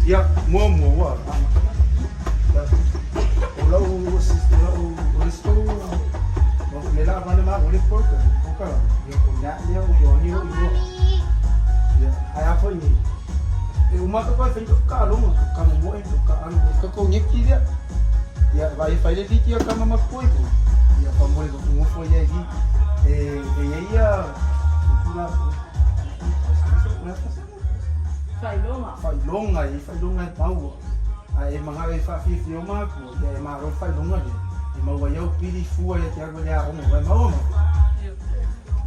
Ya, mua wa. Ola o resto lela mana ma oleh porka. Porka. Ya punya dia o ni o. Ya, ai apa ini? Uma ka pa feito ka lo ka mo en ka ano ka ko nyeki dia. Ya, vai fazer dia dia ka mama koi ko. Ya pa mo ko mo foi aí. Ia fai longa e pau ai manga e fa fi ma ko e ma ro fai longa e ma wa eu pidi fua e te ago le a vai ma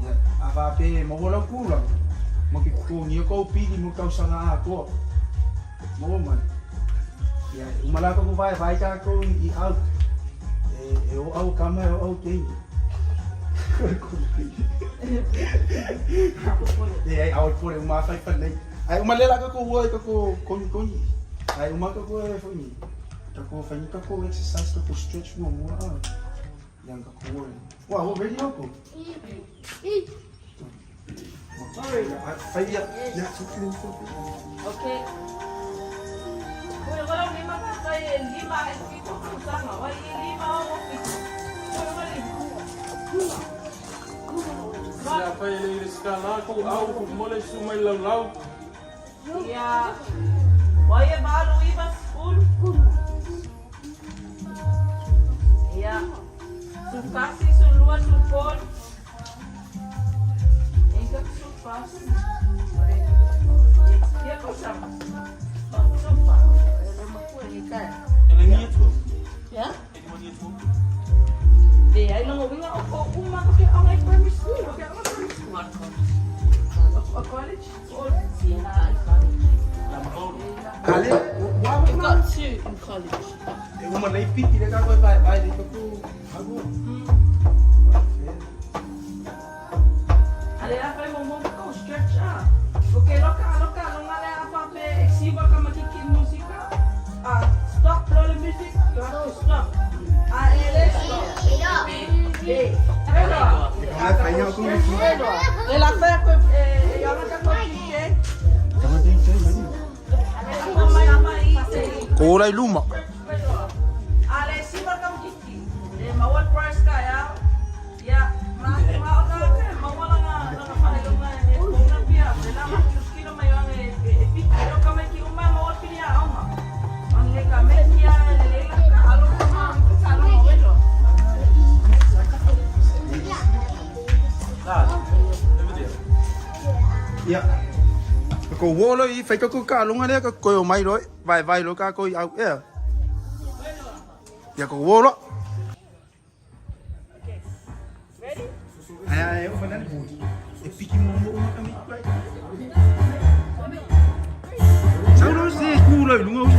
ya ava pe mo la kula mo ki ko ni ko pidi mo ka usanga a ko mo ma ya umala ko vai ka ko I out e o au kama e o te ai au por uma fai falei ai uma lela ka ko wo ka ko koni ai uma ka ko e foi ka ko fai ka ko exercise ka ko stretch mo mo yang ka ko wa wo ready ko sorry fai ya okay ko ni ma ka sai lima e ko sana wa lima o Ya pa ele escalar com algo mole sumai lau. Ya. Waya baru ibas school. Ya. Sukasi suluan lupon. Enggak supas. Ya kau sama. Supas. Ele é nieto. Ya? Ele é nieto. Dia ai nang winga o uma ko ang ay primary school, ko ang primary school. A college or Siena college. kale wa We got two in college. uma lei piti le ka ko vai de ko ago Ale apa mo mo ko stretch ah. Okay, loka lo ngale apa pe exiba ka makikin musika. Stop all the music. You have to stop. Ele stop. Hey, hello. ai fai ya ko ni Ela foi com ela tá com que? kama tem vai ko lai luma Ale exiba ka makiki. Mawal price ka ya. Ya, mawala nga pahilong nga kung biya. Ela kilo may ang pero kami ki umay mawal pinya ama. Ang kami niya lela ka alo ka salo mo welo. ya ko wo lo I fai ko ka longa le ka ko mai lo vai lo ka ko au ya ko wo lo ai o fanan bu e piki mo mo ka mi vai sao lo se ku lo lunga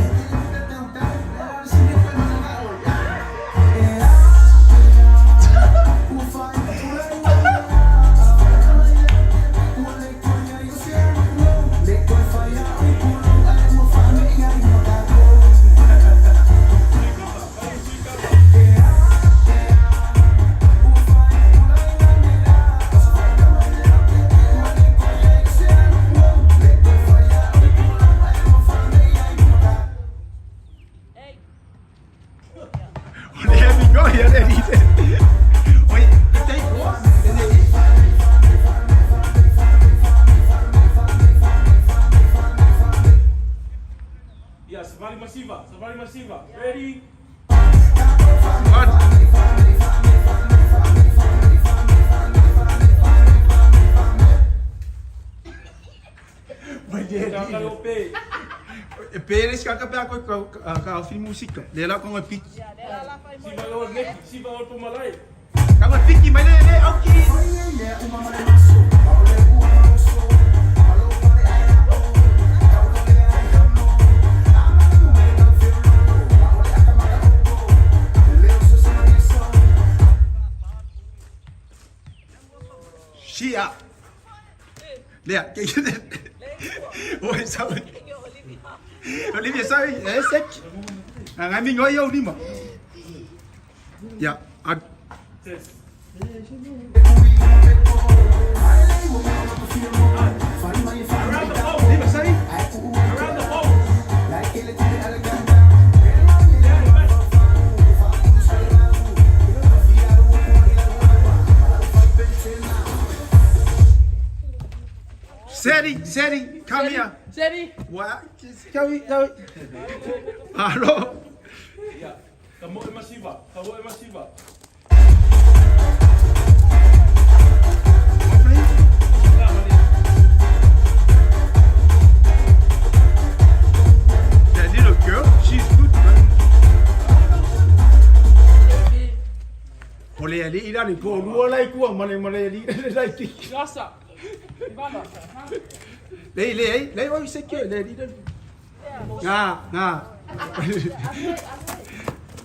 Ya, Safari Masiva. Ready? vai de Pere ska ka pa ko ka film música dela com a pique Siva o Nick, Siva o Tumalai. ka pique mas le au ki Shia. Lea, que oi, sabe? Olivia sabe, é sec. A mim oi eu lima. Ya, a Test. lima sabe? Around the hole. Seri, come here. Seri. What? Come. Hello. Yeah. Kamu masiva. That little girl, she's good, man. Ole ali ira ni ko ruo lai ku male ali lai ki. Gasa. Ibala. Lei oi se ke le ira. Nga.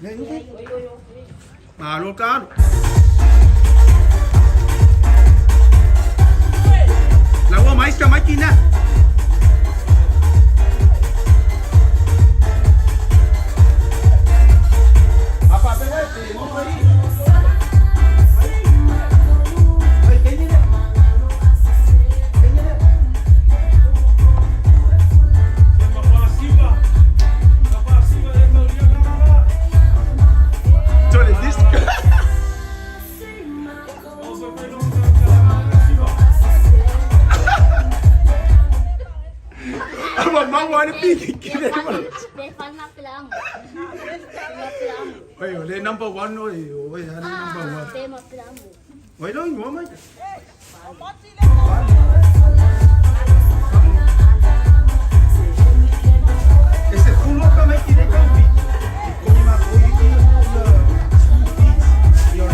Lei. Malo kan. Lawa mais ka máquina. Apa pera te no foi. Oi, number 1 oi, number 1. Why don't you want ese culo que me quiere cambiar. Con una pollita y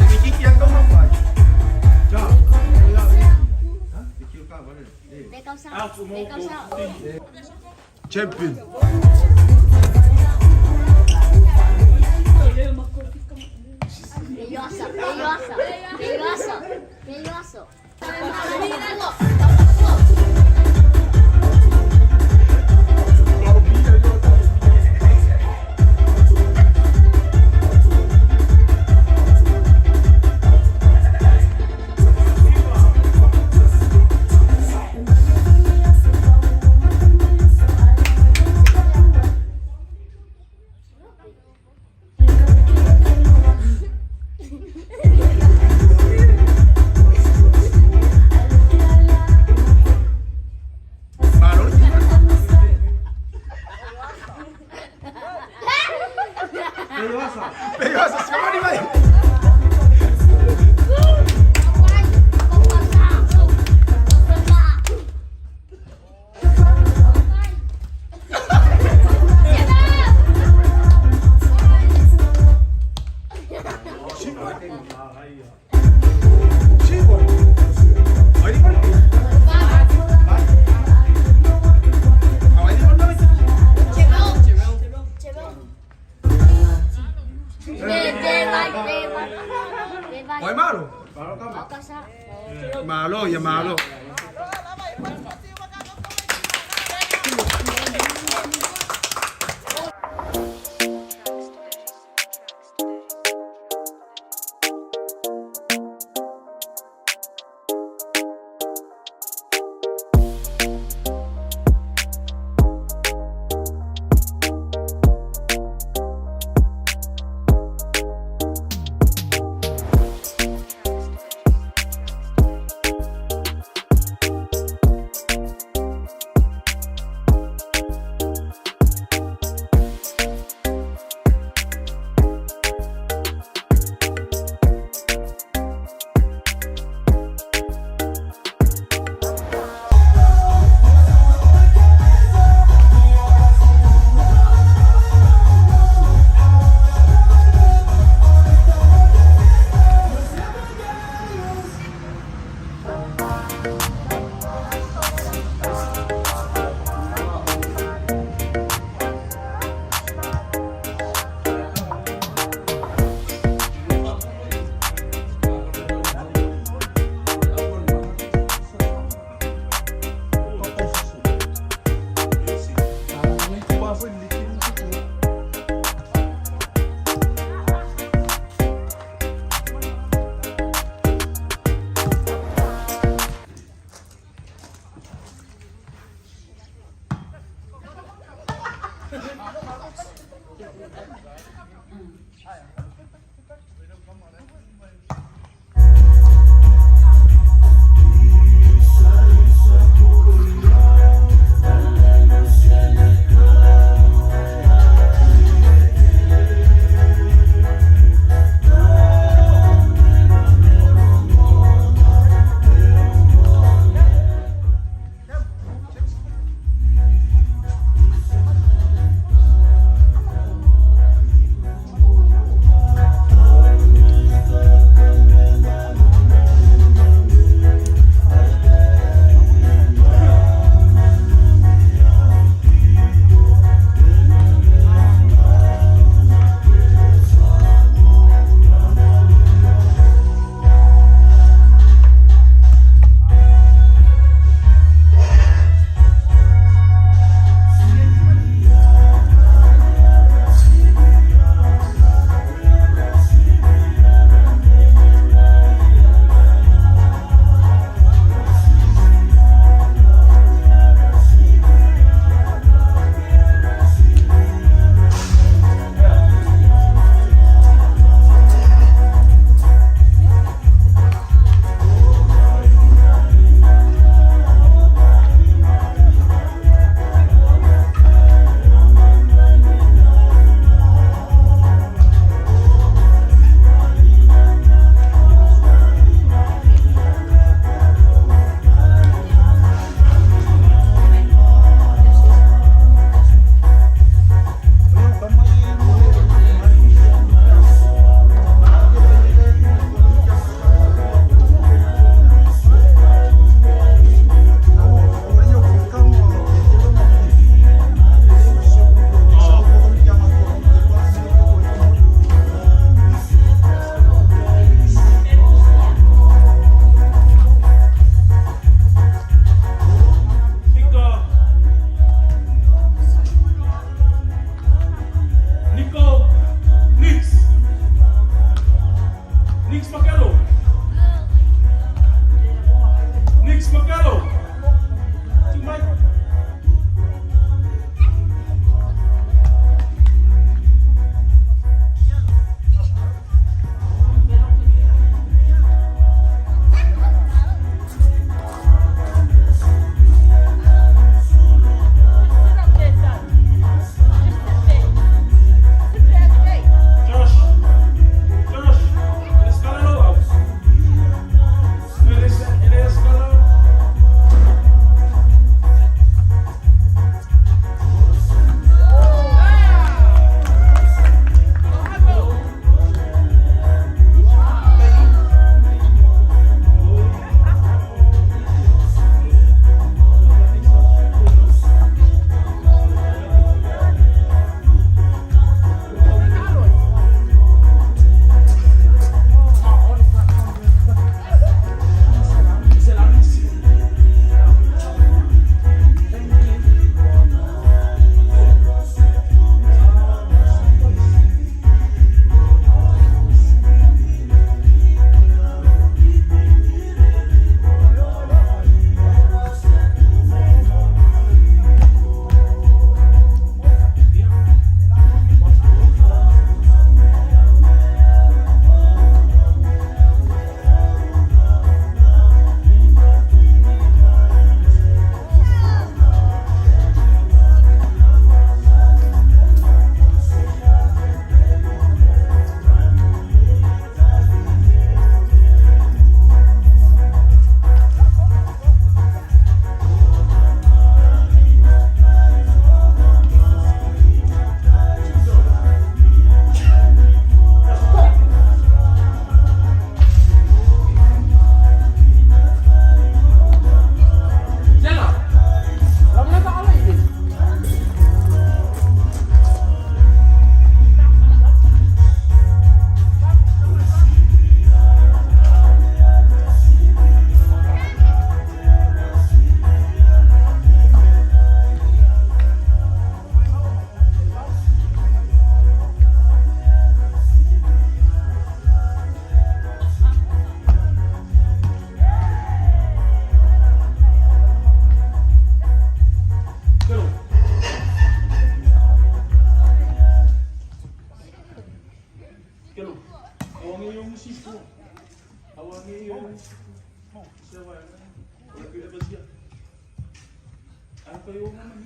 me quiere como pai. Ya. Champion. Belloso. Bellosa, sekarang vai. Oi, malo. Malo, ya malo. kayo naman.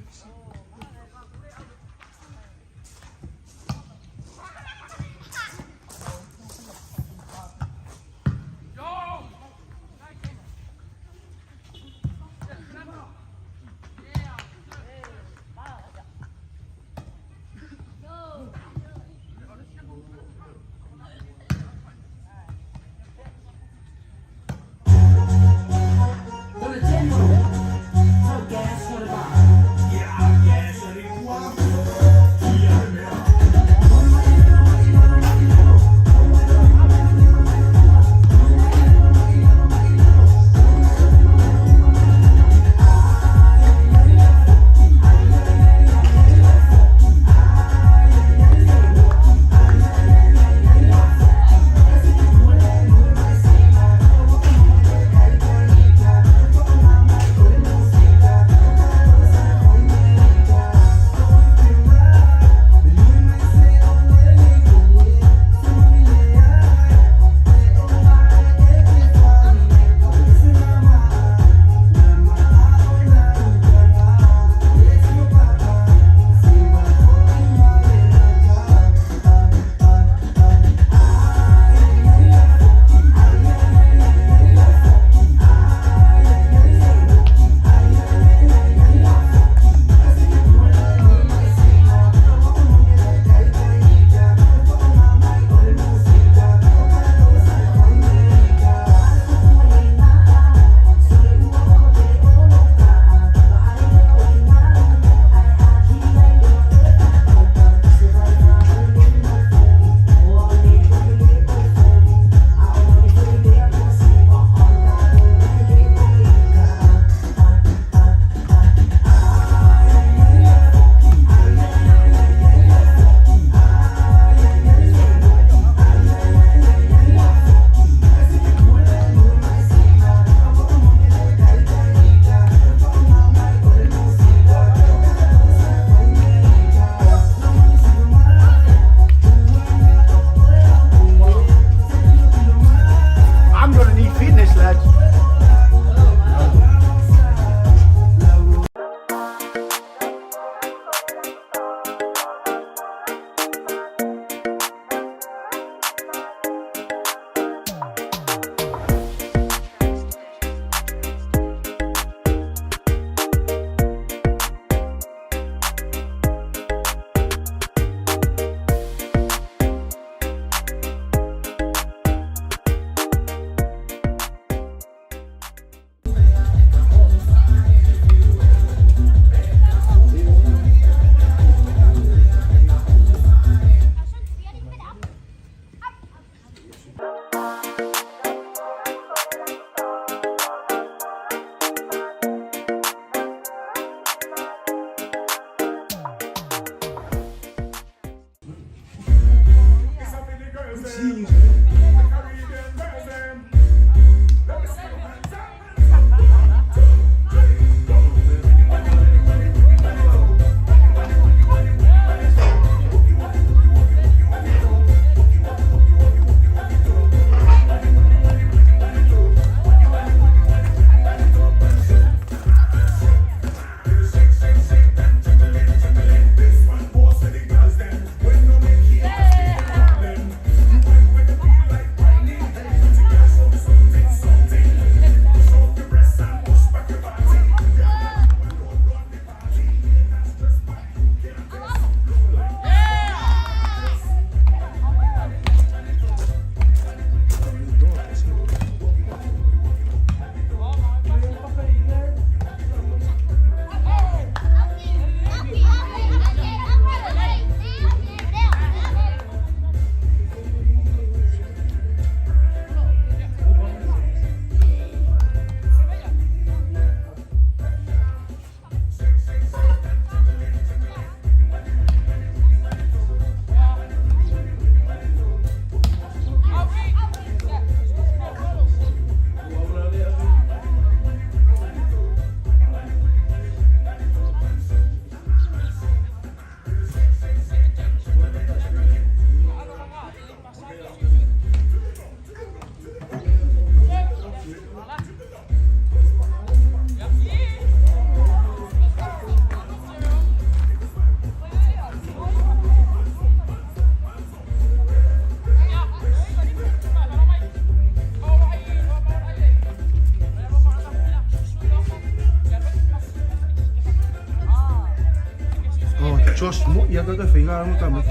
Jos mo ia ka finga mo kamat.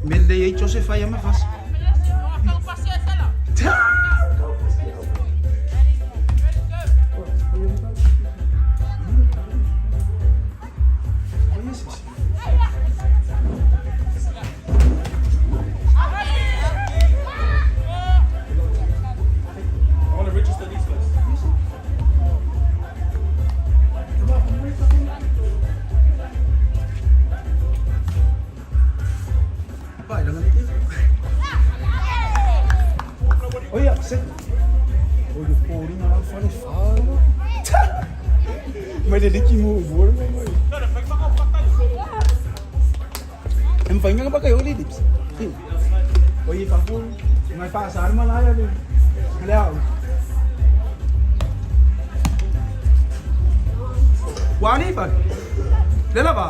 Melde ye Joseph fai ama fas. I want to register these first. Pai dengan itu. Oh ya, set. Oh, the phone na funny falo. Mas ele que movou, mamãe. Em phải ngang ba kayo ulit, dips? Oye, papul, may pasar malaya din. Kaliaw. Wani pa? Dala ba?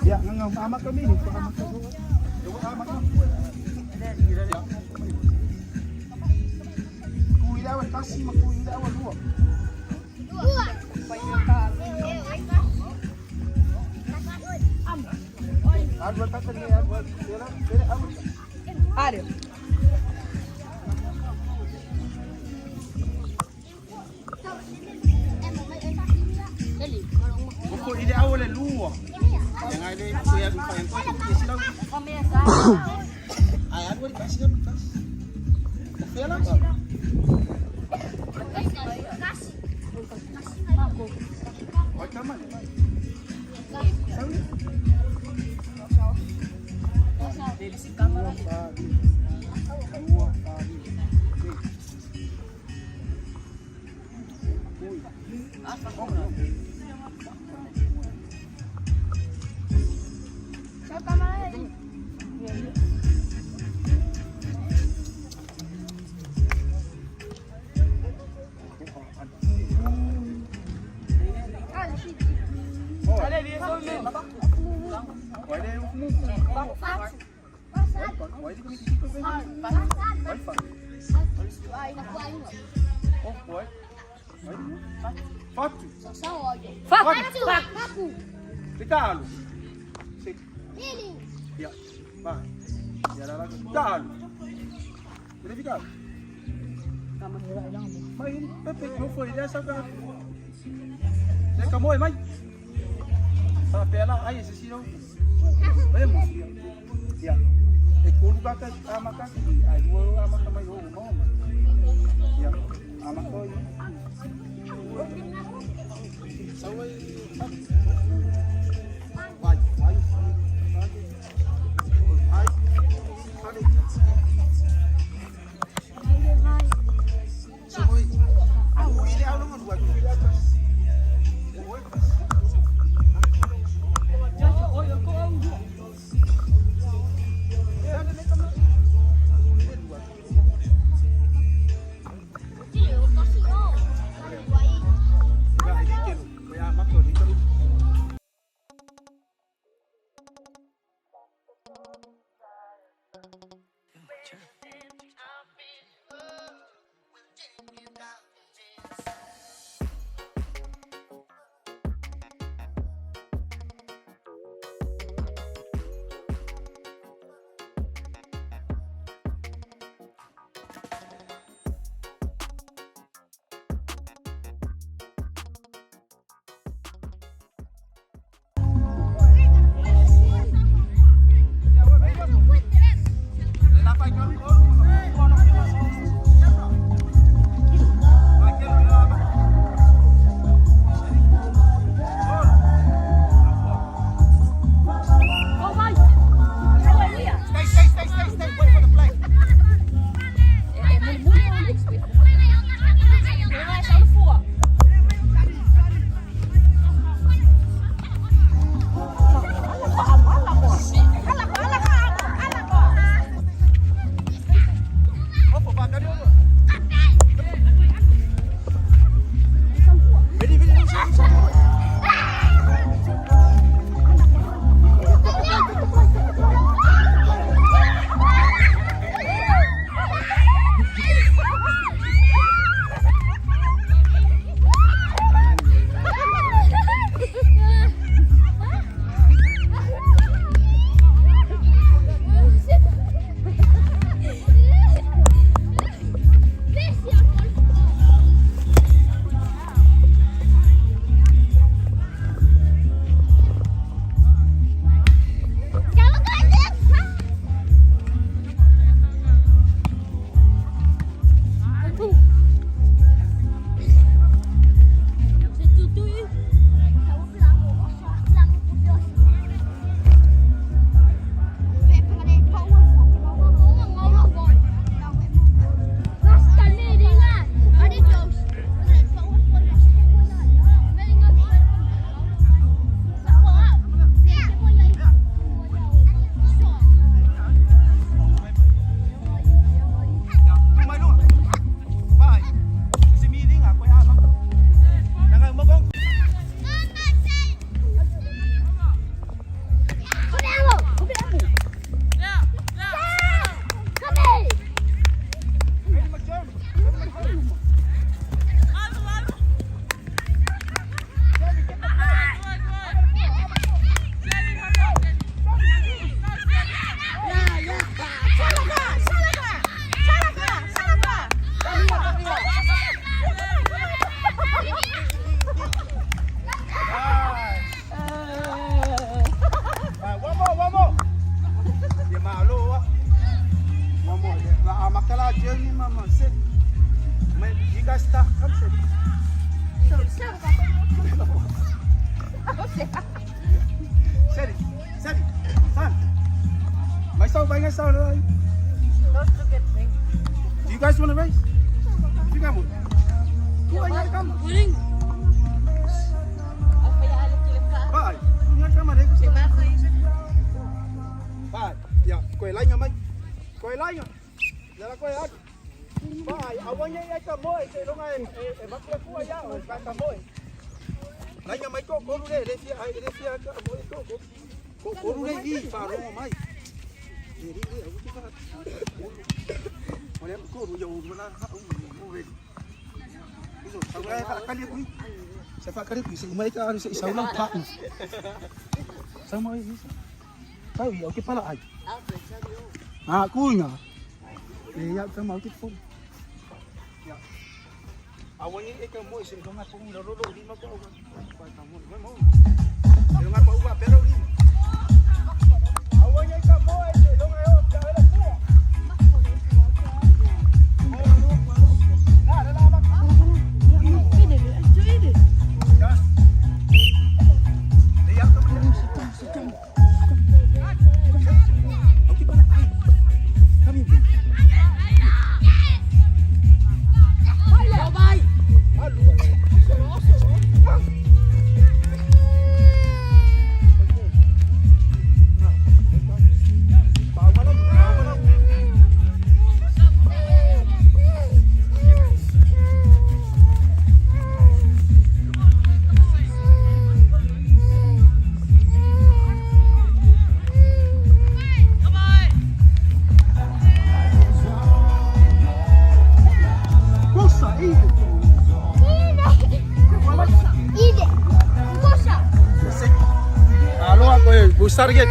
Ya, ngau. ama kami ni, ama kami. Ama kami. Kuwi daw kasi makuwi daw luwa. Luwa. Adwal ka ni adwal. Dela awal. Ario. Buko ide awal luwa. Yang ada kuya lupa yang kau kasi lang. Ay adwal kasi lang kasi. Kaya lang. Wag ka man. Fatu. Faku. Tikalo. Lili. Ya. Ba. Ya la tikalo. Boleh tikalo. Main pepe mo foi dessa cara. Você acabou, mãe? Para pela aí esse sino. Vamos. Ya. Ekulu bakal ama kaki. Ai wo ama kamay ho mo. Ya. Ama ko. Saway. Why? Saway. Aku ini aku nunggu buat aku. Kaya makro dito. Steady. Son. Myself, I guess, Don't forget me. do you guys want to race? You got one. Come. Muling. Apa yang ada kilim ka? Bye. Come on, Lima ko yun. Bye. Yeah, quay lại nha mấy. Quay lại nha. Giờ là quay lại. Bye. Awalnya ya kamoy, tulungan. Bakit ko ya, kamoy. Lại nha mấy cô lu đây, đây phía kamoy ko. Cô lu đây đi, vào luôn mày. Đi. Mà em cô lu dầu mà nó ông về. Ví dụ sau này phải cắt đi. Sẽ phải cắt đi sẽ mấy cái sẽ sáu năm phạt. Sao mới gì? Sao vậy cái pala ai? Ah, kunya. Ya sama kita pun. Ya. Awalnya ikan boy sih dengan pun dulu di mana kau kan. Kamu mau. Dengan apa ubah pero ni. Awalnya ikan boy dengan ayo jalan semua. Nah, dah lama. Ini. Ya. Dia tu macam situ. Okey bana. Kami. Bye. Besar get.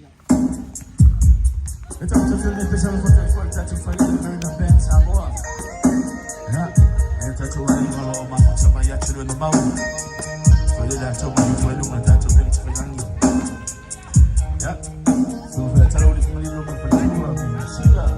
It's up to Philip, it's up to Philip, it's up to Philip, it's up to Samoa. Yeah, it's up to Philip, it's up to Philip, it's up to Philip, it's up to Philip, it's up to Philip, it's up to Philip. Yeah, so that's how it's going to look for Philip, see that.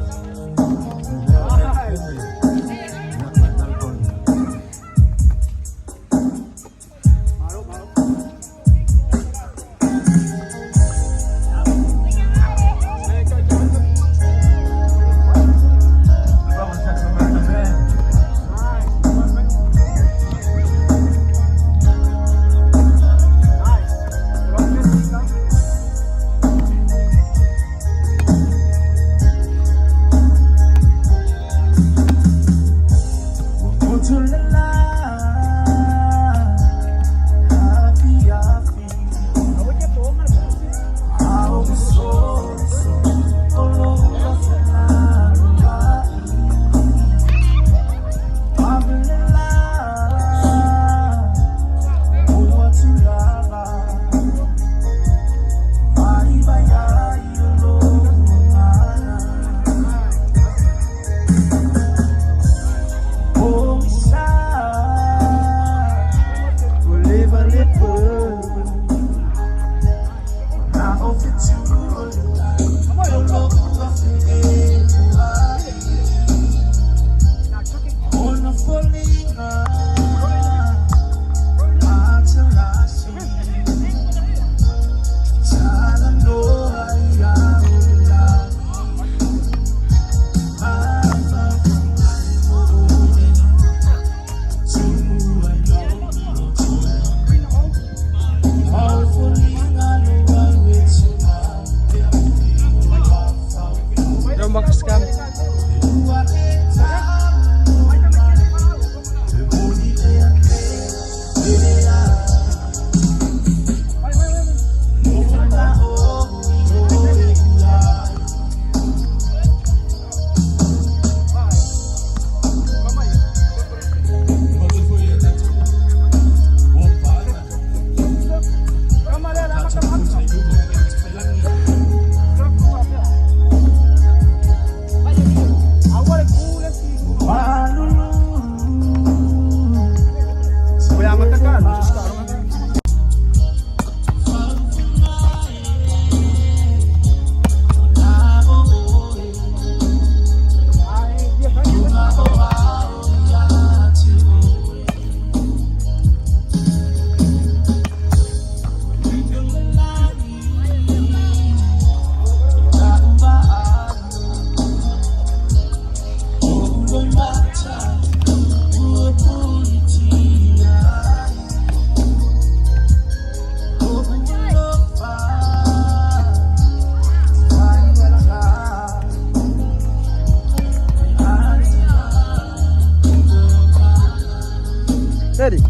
Ready?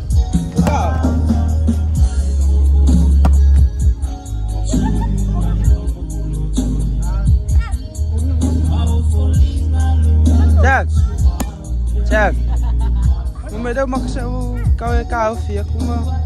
Jack. Jack. Moet je ook maar zo koude kou vier. Kom maar.